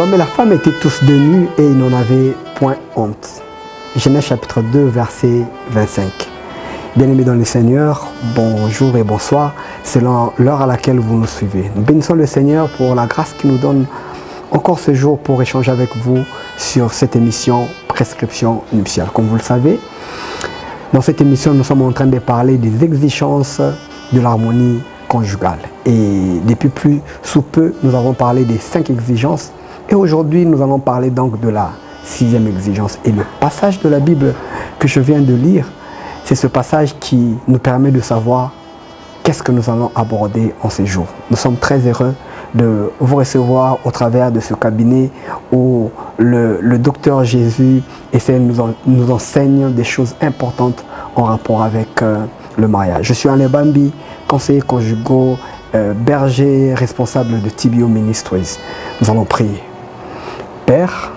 L'homme et la femme étaient tous de nus et ils n'en avaient point honte. Genèse chapitre 2, verset 25. Bien-aimés dans le Seigneur, bonjour et bonsoir, selon l'heure à laquelle vous nous suivez. Nous bénissons le Seigneur pour la grâce qu'il nous donne encore ce jour pour échanger avec vous sur cette émission Prescription nuptiale. Comme vous le savez, dans cette émission, nous sommes en train de parler des exigences de l'harmonie conjugale. Et depuis plus sous peu, nous avons parlé des 5 exigences. Et aujourd'hui, nous allons parler donc de la 6e exigence. Et le passage de la Bible que je viens de lire, c'est ce passage qui nous permet de savoir qu'est-ce que nous allons aborder en ces jours. Nous sommes très heureux de vous recevoir au travers de ce cabinet où le docteur Jésus nous enseigne des choses importantes en rapport avec le mariage. Je suis Alain Bambi, conseiller conjugal, berger responsable de Tibio Ministries. Nous allons prier. Père,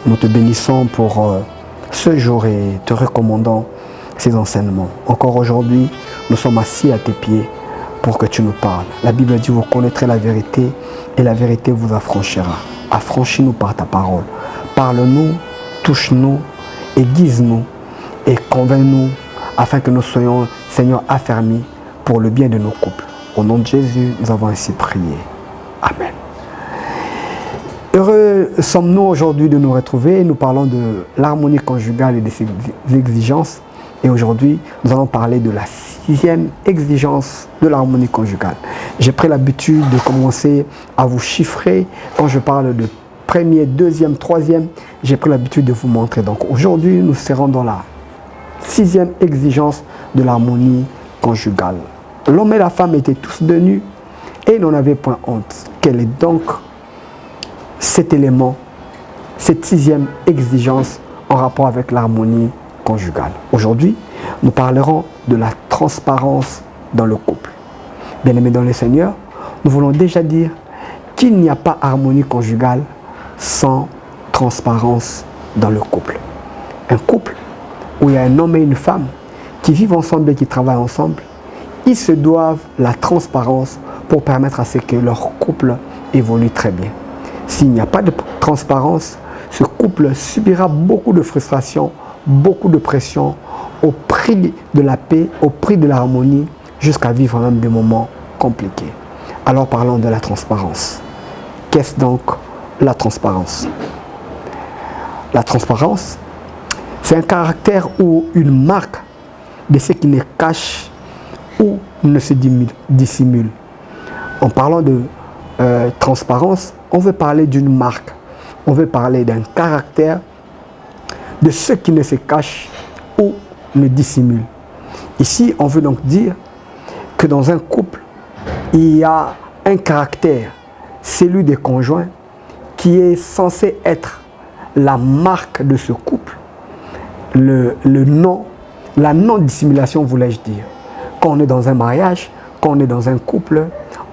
nous te bénissons pour ce jour et te recommandons ces enseignements. Encore aujourd'hui, nous sommes assis à tes pieds pour que tu nous parles. La Bible dit, vous connaîtrez la vérité et la vérité vous affranchira. Affranchis-nous par ta parole. Parle-nous, touche-nous, aiguise-nous et convainc-nous afin que nous soyons, Seigneur, affermis pour le bien de nos couples. Au nom de Jésus, nous avons ainsi prié. Amen. Heureux sommes-nous aujourd'hui de nous retrouver. Nous parlons de l'harmonie conjugale et de ses exigences. Et aujourd'hui, nous allons parler de la 6e exigence de l'harmonie conjugale. J'ai pris l'habitude de commencer à vous chiffrer. Quand je parle de 1er, 2e, 3e, j'ai pris l'habitude de vous montrer. Donc aujourd'hui, nous serons dans la 6e exigence de l'harmonie conjugale. L'homme et la femme étaient tous de nus et n'en avaient point honte. Quel est donc cet élément, cette 6e exigence en rapport avec l'harmonie conjugale? Aujourd'hui, nous parlerons de la transparence dans le couple. Bien-aimés dans le Seigneur, nous voulons déjà dire qu'il n'y a pas harmonie conjugale sans transparence dans le couple. Un couple où il y a un homme et une femme qui vivent ensemble et qui travaillent ensemble, ils se doivent la transparence pour permettre à ce que leur couple évolue très bien. S'il n'y a pas de transparence, ce couple subira beaucoup de frustration, beaucoup de pression au prix de la paix, au prix de l'harmonie, jusqu'à vivre même des moments compliqués. Alors parlons de la transparence. Qu'est-ce donc la transparence? La transparence, c'est un caractère ou une marque de ce qui ne cache ou ne se dissimule. En parlant de transparence, on veut parler d'une marque, on veut parler d'un caractère de ce qui ne se cache ou ne dissimule. Ici, on veut donc dire que dans un couple, il y a un caractère, celui des conjoints, qui est censé être la marque de ce couple, la non-dissimulation, voulais-je dire. Quand on est dans un mariage, quand on est dans un couple,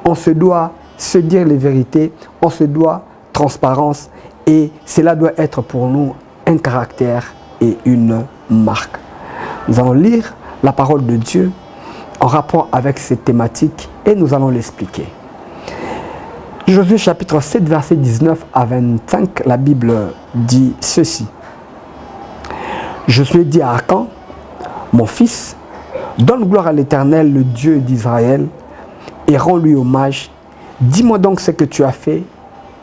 on se doit se dire les vérités, on se doit transparence et cela doit être pour nous un caractère et une marque. Nous allons lire la parole de Dieu en rapport avec cette thématique et nous allons l'expliquer. Josué chapitre 7, verset 19 à 25, la Bible dit ceci. Josué dit à Akan, mon fils, donne gloire à l'Éternel, le Dieu d'Israël, et rends-lui hommage. Dis-moi donc ce que tu as fait,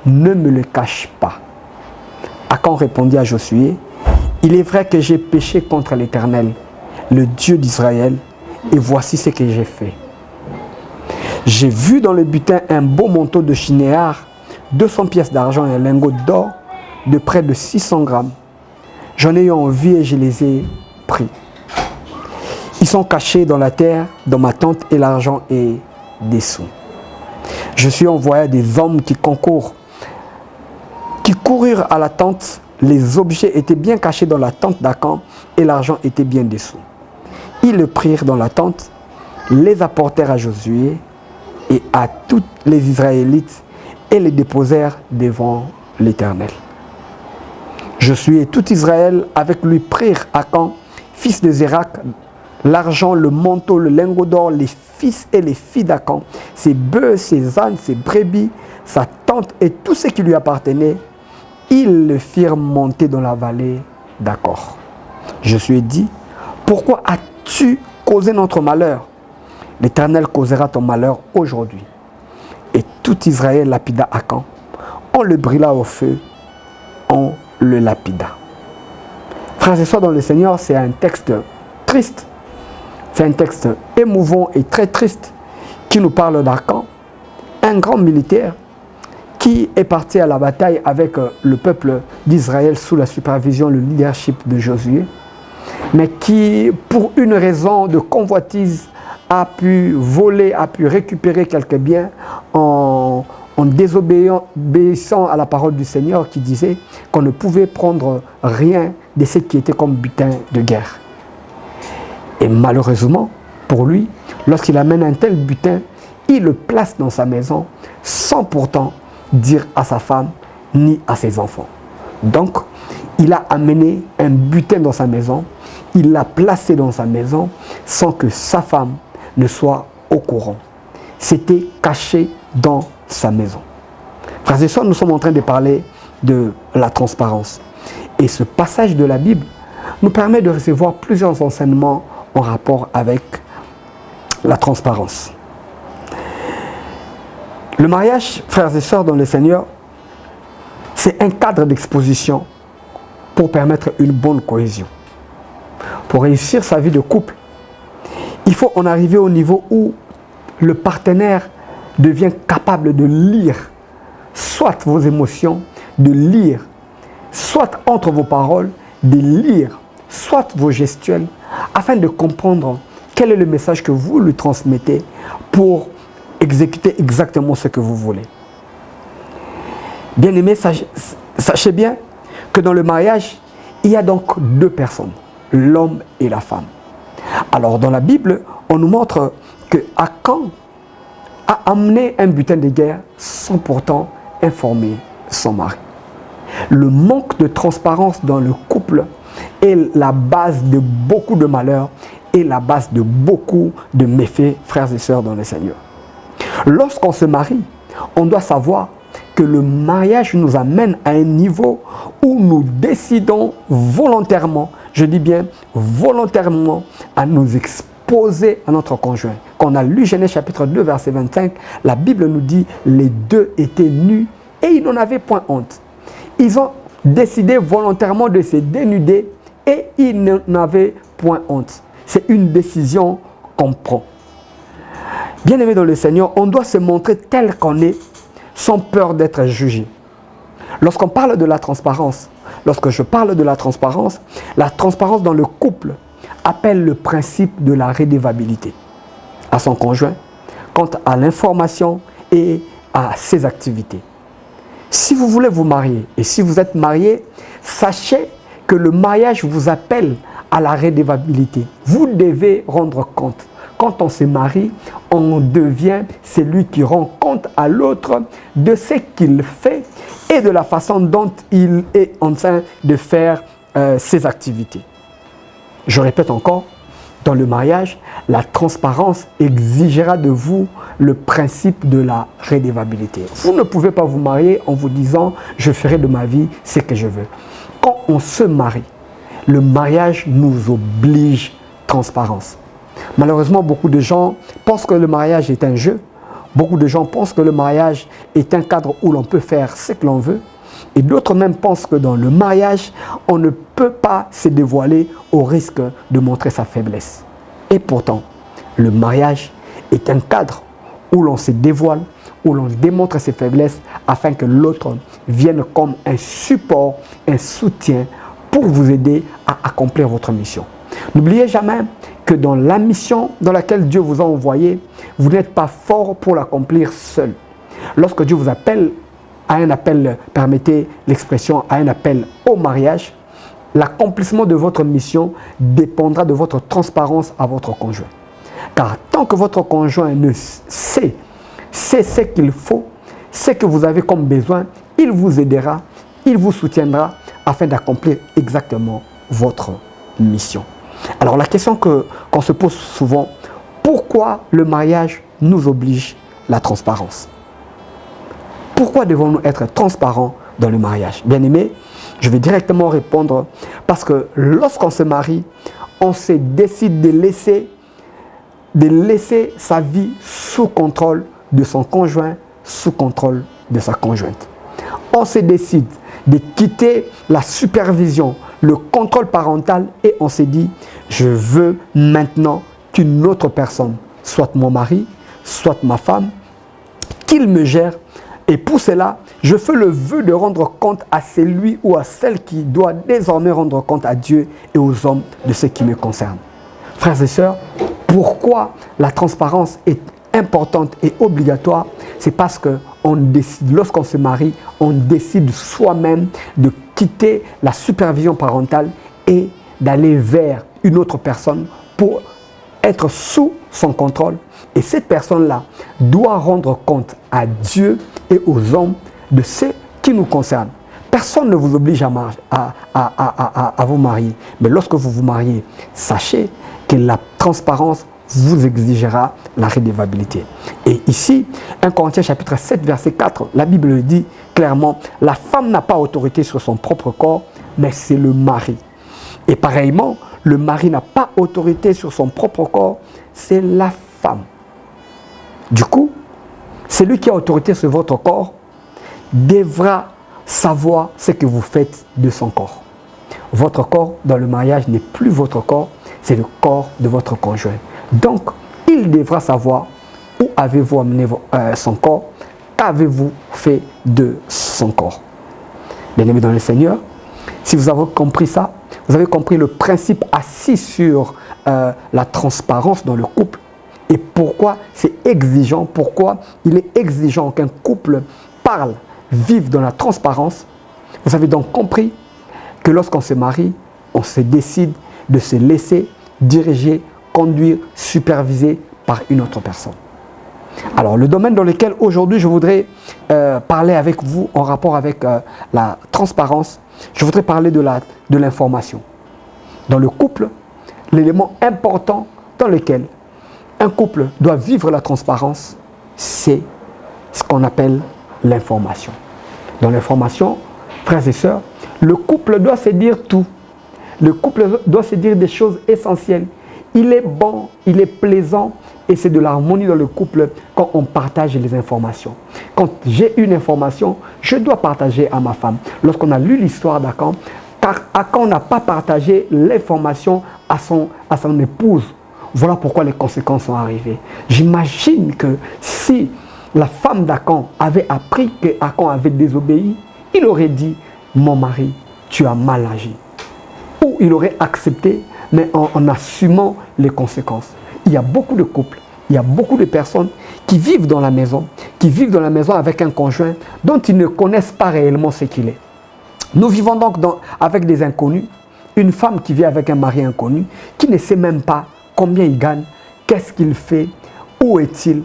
ne me le cache pas. Akan répondit à Josué, il est vrai que j'ai péché contre l'Éternel, le Dieu d'Israël, et voici ce que j'ai fait. J'ai vu dans le butin un beau manteau de chinéar, 200 pièces d'argent et un lingot d'or de près de 600 grammes. J'en ai eu envie et je les ai pris. Ils sont cachés dans la terre, dans ma tente, et l'argent est dessous. Je suis envoyé des hommes qui coururent à la tente. Les objets étaient bien cachés dans la tente d'Akan et l'argent était bien dessous. Ils le prirent dans la tente, les apportèrent à Josué et à tous les Israélites et les déposèrent devant l'Éternel. Josué et tout Israël avec lui prirent Akan, fils de Zérak, l'argent, le manteau, le lingot d'or, les fils et les filles d'Akan, ses bœufs, ses ânes, ses brebis, sa tente et tout ce qui lui appartenait, ils le firent monter dans la vallée d'Accord. Je lui ai dit, pourquoi as-tu causé notre malheur? L'Éternel causera ton malheur aujourd'hui. Et tout Israël lapida Akan. On le brûla au feu, on le lapida. Frères et sœurs dans le Seigneur, c'est un texte triste. C'est un texte émouvant et très triste qui nous parle d'Akan, un grand militaire qui est parti à la bataille avec le peuple d'Israël sous la supervision, le leadership de Josué, mais qui, pour une raison de convoitise, a pu voler, a pu récupérer quelques biens en désobéissant à la parole du Seigneur qui disait qu'on ne pouvait prendre rien de ce qui était comme butin de guerre. Et malheureusement, pour lui, lorsqu'il amène un tel butin, il le place dans sa maison sans pourtant dire à sa femme ni à ses enfants. Donc, il a amené un butin dans sa maison, il l'a placé dans sa maison sans que sa femme ne soit au courant. C'était caché dans sa maison. Frères et sœurs, nous sommes en train de parler de la transparence. Et ce passage de la Bible nous permet de recevoir plusieurs enseignements en rapport avec la transparence. Le mariage, frères et sœurs dans le Seigneur, c'est un cadre d'exposition pour permettre une bonne cohésion. Pour réussir sa vie de couple, il faut en arriver au niveau où le partenaire devient capable de lire soit vos émotions, de lire soit entre vos paroles, de lire soit vos gestuels, afin de comprendre quel est le message que vous lui transmettez pour exécuter exactement ce que vous voulez. Bien-aimés, sachez bien que dans le mariage, il y a donc deux personnes, l'homme et la femme. Alors dans la Bible, on nous montre que Akan a amené un butin de guerre sans pourtant informer son mari. Le manque de transparence dans le couple est la base de beaucoup de malheurs et la base de beaucoup de méfaits, frères et sœurs dans le Seigneur. Lorsqu'on se marie, on doit savoir que le mariage nous amène à un niveau où nous décidons volontairement, je dis bien volontairement, à nous exposer à notre conjoint. Quand on a lu Genèse chapitre 2, verset 25, la Bible nous dit « les deux étaient nus et ils n'en avaient point honte ». Ils ont décidé volontairement de se dénuder et ils n'en avaient point honte. C'est une décision qu'on prend. Bien-aimés dans le Seigneur, on doit se montrer tel qu'on est sans peur d'être jugé. Lorsqu'on parle de la transparence, lorsque je parle de la transparence dans le couple appelle le principe de la redevabilité à son conjoint quant à l'information et à ses activités. Si vous voulez vous marier et si vous êtes marié, sachez que le mariage vous appelle à la redevabilité. Vous devez rendre compte. Quand on se marie, on devient celui qui rend compte à l'autre de ce qu'il fait et de la façon dont il est en train de faire ses activités. Je répète encore, dans le mariage, la transparence exigera de vous le principe de la redevabilité. Vous ne pouvez pas vous marier en vous disant « je ferai de ma vie ce que je veux ». Quand on se marie, le mariage nous oblige transparence. Malheureusement, beaucoup de gens pensent que le mariage est un jeu. Beaucoup de gens pensent que le mariage est un cadre où l'on peut faire ce que l'on veut. Et d'autres même pensent que dans le mariage, on ne peut pas se dévoiler au risque de montrer sa faiblesse. Et pourtant, le mariage est un cadre où l'on se dévoile, où l'on démontre ses faiblesses afin que l'autre vienne comme un support, un soutien pour vous aider à accomplir votre mission. N'oubliez jamais que dans la mission dans laquelle Dieu vous a envoyé, vous n'êtes pas fort pour l'accomplir seul. Lorsque Dieu vous appelle à un appel, permettez l'expression, à un appel au mariage, l'accomplissement de votre mission dépendra de votre transparence à votre conjoint. Car tant que votre conjoint ne sait ce qu'il faut, ce que vous avez comme besoin, il vous aidera, il vous soutiendra afin d'accomplir exactement votre mission. Alors la question qu'on se pose souvent, pourquoi le mariage nous oblige la transparence? Pourquoi devons-nous être transparents dans le mariage. Bien-aimé, je vais directement répondre parce que lorsqu'on se marie, on se décide de laisser sa vie sous contrôle de son conjoint, sous contrôle de sa conjointe. On se décide de quitter la supervision, le contrôle parental et on se dit, je veux maintenant qu'une autre personne, soit mon mari, soit ma femme, qu'il me gère. Et pour cela, je fais le vœu de rendre compte à celui ou à celle qui doit désormais rendre compte à Dieu et aux hommes de ce qui me concerne. Frères et sœurs, pourquoi la transparence est importante et obligatoire? C'est parce que lorsqu'on se marie, on décide soi-même de quitter la supervision parentale et d'aller vers une autre personne pour être sous son contrôle. Et cette personne-là doit rendre compte à Dieu et aux hommes de ce qui nous concerne. Personne ne vous oblige à vous marier. Mais lorsque vous vous mariez, sachez que la transparence vous exigera la redevabilité. Et ici, 1 Corinthiens chapitre 7, verset 4, la Bible dit clairement, la femme n'a pas autorité sur son propre corps, mais c'est le mari. Et pareillement, le mari n'a pas autorité sur son propre corps, c'est la femme. Du coup, celui qui a autorité sur votre corps devra savoir ce que vous faites de son corps. Votre corps dans le mariage n'est plus votre corps, c'est le corps de votre conjoint. Donc, il devra savoir où avez-vous amené son corps, qu'avez-vous fait de son corps. Bien-aimés dans le Seigneur, si vous avez compris ça, vous avez compris le principe assis sur la transparence dans le couple et pourquoi c'est exigeant, pourquoi il est exigeant qu'un couple parle, vive dans la transparence. Vous avez donc compris que lorsqu'on se marie, on se décide de se laisser diriger, conduire, superviser par une autre personne. Alors, le domaine dans lequel aujourd'hui je voudrais parler avec vous en rapport avec la transparence, je voudrais parler de l'information. Dans le couple, l'élément important dans lequel un couple doit vivre la transparence, c'est ce qu'on appelle l'information. Dans l'information, frères et sœurs, le couple doit se dire tout. Le couple doit se dire des choses essentielles. Il est bon, il est plaisant et c'est de l'harmonie dans le couple quand on partage les informations. Quand j'ai une information, je dois partager à ma femme. Lorsqu'on a lu l'histoire d'Akan, Akan n'a pas partagé l'information à son épouse. Voilà pourquoi les conséquences sont arrivées. J'imagine que si la femme d'Akan avait appris qu'Akan avait désobéi, il aurait dit, mon mari, tu as mal agi. Ou il aurait accepté, mais en assumant les conséquences. Il y a beaucoup de couples, il y a beaucoup de personnes qui vivent dans la maison avec un conjoint dont ils ne connaissent pas réellement ce qu'il est. Nous vivons donc avec des inconnus, une femme qui vit avec un mari inconnu, qui ne sait même pas combien il gagne, qu'est-ce qu'il fait, où est-il,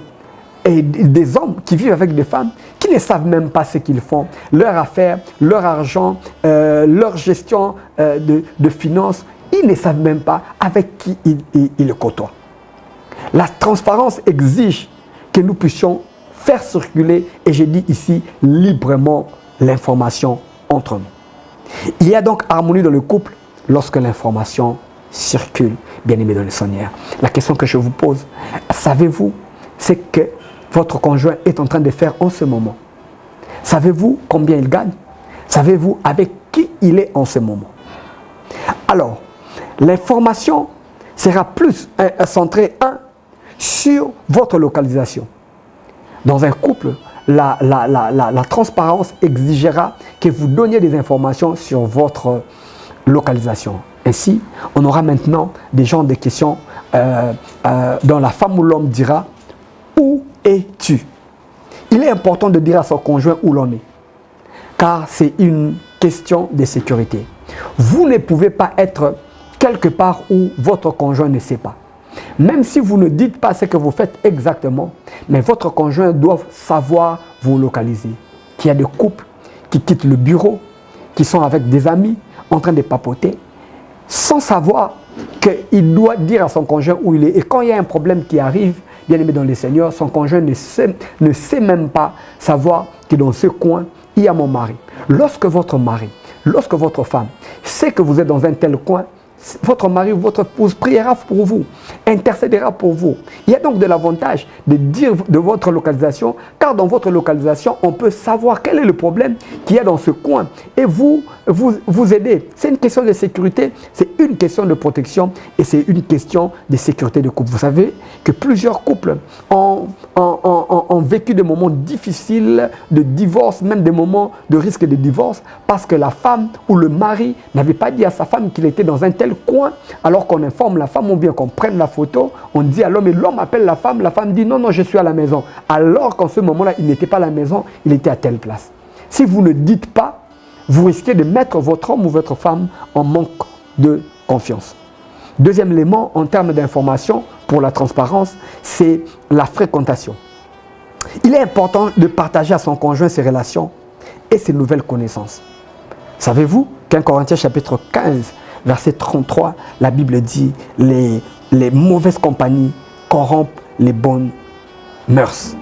et des hommes qui vivent avec des femmes qui ne savent même pas ce qu'ils font, leur affaire, leur argent, leur gestion de finances, ils ne savent même pas avec qui ils côtoient. La transparence exige que nous puissions faire circuler, et je dis ici librement, l'information entre nous. Il y a donc harmonie dans le couple lorsque l'information circule, bien-aimés dans le Seigneur. La question que je vous pose, savez-vous ce que votre conjoint est en train de faire en ce moment? Savez-vous combien il gagne? Savez-vous avec qui il est en ce moment? Alors, l'information sera plus centrée sur votre localisation. Dans un couple, la transparence exigera que vous donniez des informations sur votre localisation. Ainsi, on aura maintenant des genres de questions dont la femme ou l'homme dira « Où es-tu » Il est important de dire à son conjoint où l'on est, car c'est une question de sécurité. Vous ne pouvez pas être quelque part où votre conjoint ne sait pas. Même si vous ne dites pas ce que vous faites exactement, mais votre conjoint doit savoir vous localiser. Il y a des couples qui quittent le bureau, qui sont avec des amis, en train de papoter, sans savoir qu'il doit dire à son conjoint où il est. Et quand il y a un problème qui arrive, bien aimé dans le Seigneur, son conjoint ne sait même pas savoir que dans ce coin, il y a mon mari. Lorsque votre mari, lorsque votre femme sait que vous êtes dans un tel coin, votre mari ou votre épouse priera pour vous, intercédera pour vous. Il y a donc de l'avantage de dire de votre localisation, car dans votre localisation, on peut savoir quel est le problème qu'il y a dans ce coin et vous aider. C'est une question de sécurité, c'est une question de protection et c'est une question de sécurité de couple. Vous savez que plusieurs couples ont vécu des moments difficiles de divorce, même des moments de risque de divorce, parce que la femme ou le mari n'avait pas dit à sa femme qu'il était dans un tel coin, alors qu'on informe la femme ou bien qu'on prenne la photo, on dit à l'homme et l'homme appelle la femme dit non, non, je suis à la maison. Alors qu'en ce moment-là, il n'était pas à la maison, il était à telle place. Si vous ne dites pas, vous risquez de mettre votre homme ou votre femme en manque de confiance. Deuxième élément, en termes d'information, pour la transparence, c'est la fréquentation. Il est important de partager à son conjoint ses relations et ses nouvelles connaissances. Savez-vous qu'en Corinthiens chapitre 15, verset 33, la Bible dit « Les mauvaises compagnies corrompent les bonnes mœurs ».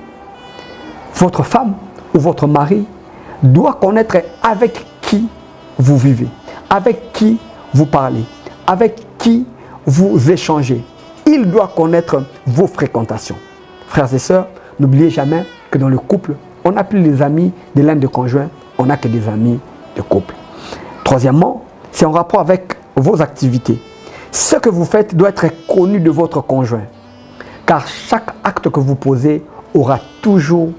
Votre femme ou votre mari doit connaître avec qui vous vivez, avec qui vous parlez, avec qui vous échangez. Il doit connaître vos fréquentations. Frères et sœurs, n'oubliez jamais que dans le couple, on n'a plus les amis de l'un des conjoints, on n'a que des amis de couple. Troisièmement, c'est en rapport avec vos activités. Ce que vous faites doit être connu de votre conjoint, car chaque acte que vous posez aura toujours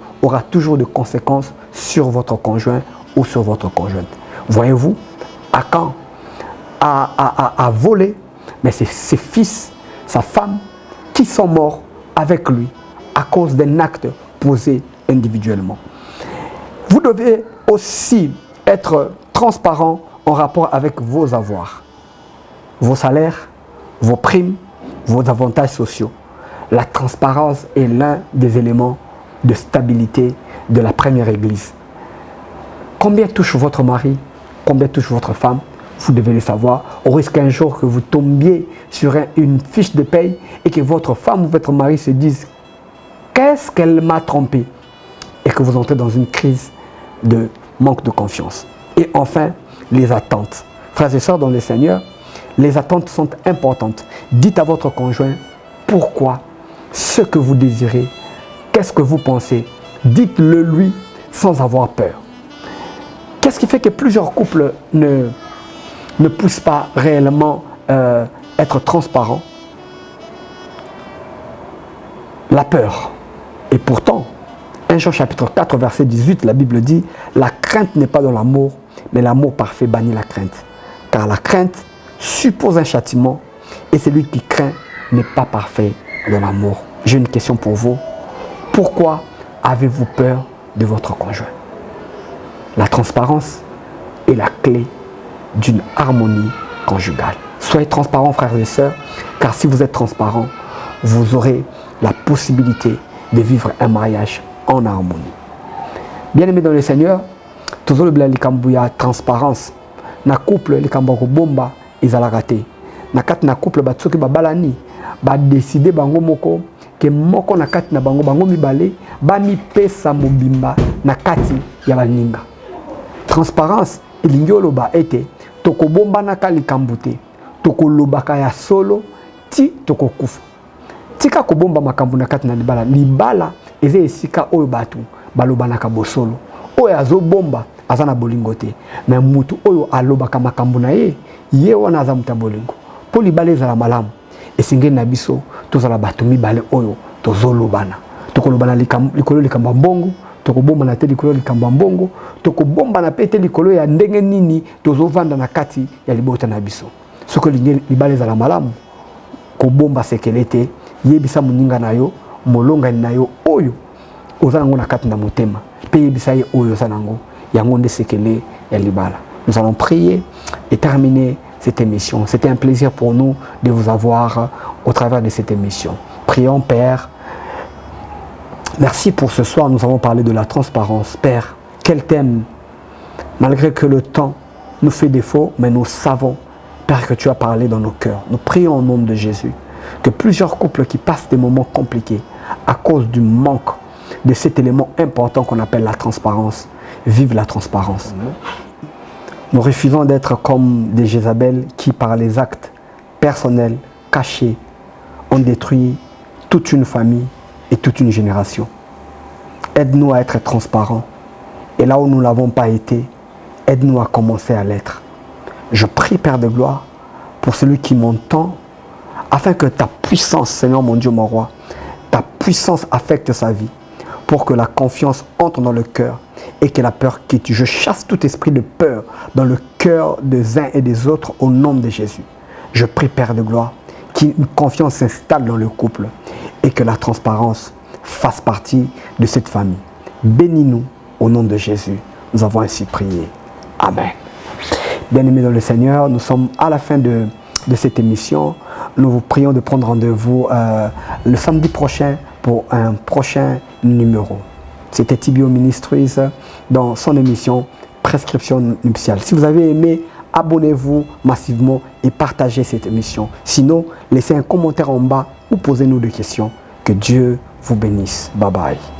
de conséquences sur votre conjoint ou sur votre conjointe. Voyez-vous, Akan a volé, mais c'est ses fils, sa femme, qui sont morts avec lui à cause d'un acte posé individuellement. Vous devez aussi être transparent en rapport avec vos avoirs, vos salaires, vos primes, vos avantages sociaux. La transparence est l'un des éléments de stabilité de la première église. Combien touche votre mari? Combien touche votre femme? Vous devez le savoir, au risque un jour que vous tombiez sur une fiche de paye et que votre femme ou votre mari se dise « Qu'est-ce qu'elle m'a trompé ?» et que vous entrez dans une crise de manque de confiance. Et enfin, les attentes. Frères et sœurs dans le Seigneur, les attentes sont importantes. Dites à votre conjoint pourquoi, ce que vous désirez, qu'est-ce que vous pensez. Dites-le lui sans avoir peur. Qu'est-ce qui fait que plusieurs couples ne puissent pas réellement être transparents? La peur. Et pourtant, 1 Jean chapitre 4, verset 18, la Bible dit « La crainte n'est pas dans l'amour, mais l'amour parfait bannit la crainte. Car la crainte suppose un châtiment, et celui qui craint n'est pas parfait dans l'amour. » J'ai une question pour vous. Pourquoi avez-vous peur de votre conjoint? La transparence est la clé d'une harmonie conjugale. Soyez transparents, frères et sœurs, car si vous êtes transparents, vous aurez la possibilité de vivre un mariage en harmonie. Bien-aimés dans le Seigneur, toujours le blanc transparence. Na couple les kambako bomba ezalaka te. Na kati na couple batsoki babalani ba décider bango moko ke moko na kati na bango mibale ba mi pesa mobimba na kati ya baninga. Transparence elingi oloba ete tokobomba na kalikambo te. Tokolobaka ya solo ti tokokufa. Tika kobomba makambo na kati na libala eza esika oyo batu balobanaka bosolo. Oyo azobomba azana bolingo te. Mais mutu oyo alobaka makambo na ye wana aza muta bolingo. Po libala ezala malamu. Esingeli na biso tozala batu mibale oyo tozolobana. Tokolobana likolo likambo mbongo, tokobomba na te likolo likambo mbongo, tokobomba na pete likolo ya ndenge nini tozovanda na kati ya libota na biso. Soko libala ezala malamu, kobomba sekelete yebisa muninga na yo, molonga na yo oyo ozanango na kati na motema. Pe yebisa ye oyo ozanango yango nde sekele ya libala. Nous allons prier et terminer cette émission. C'était un plaisir pour nous de vous avoir au travers de cette émission. Prions, Père. Merci pour ce soir, nous avons parlé de la transparence. Père, quel thème, malgré que le temps nous fait défaut, mais nous savons, Père, que tu as parlé dans nos cœurs. Nous prions au nom de Jésus que plusieurs couples qui passent des moments compliqués à cause du manque de cet élément important qu'on appelle la transparence. Vive la transparence. Nous refusons d'être comme des Jézabel qui, par les actes personnels, cachés, ont détruit toute une famille et toute une génération. Aide-nous à être transparents. Et là où nous ne l'avons pas été, aide-nous à commencer à l'être. Je prie, Père de gloire, pour celui qui m'entend, afin que ta puissance, Seigneur mon Dieu, mon roi, ta puissance affecte sa vie, pour que la confiance entre dans le cœur et que la peur quitte. Je chasse tout esprit de peur dans le cœur des uns et des autres au nom de Jésus. Je prie, Père de gloire, qu'une confiance s'installe dans le couple et que la transparence fasse partie de cette famille. Bénis-nous au nom de Jésus. Nous avons ainsi prié. Amen. Bien-aimés dans le Seigneur, nous sommes à la fin de cette émission. Nous vous prions de prendre rendez-vous le samedi prochain pour un prochain numéro. C'était Tibio Ministries dans son émission Prescription nuptiale. Si vous avez aimé, abonnez-vous massivement et partagez cette émission. Sinon, laissez un commentaire en bas ou posez-nous des questions. Que Dieu vous bénisse. Bye bye.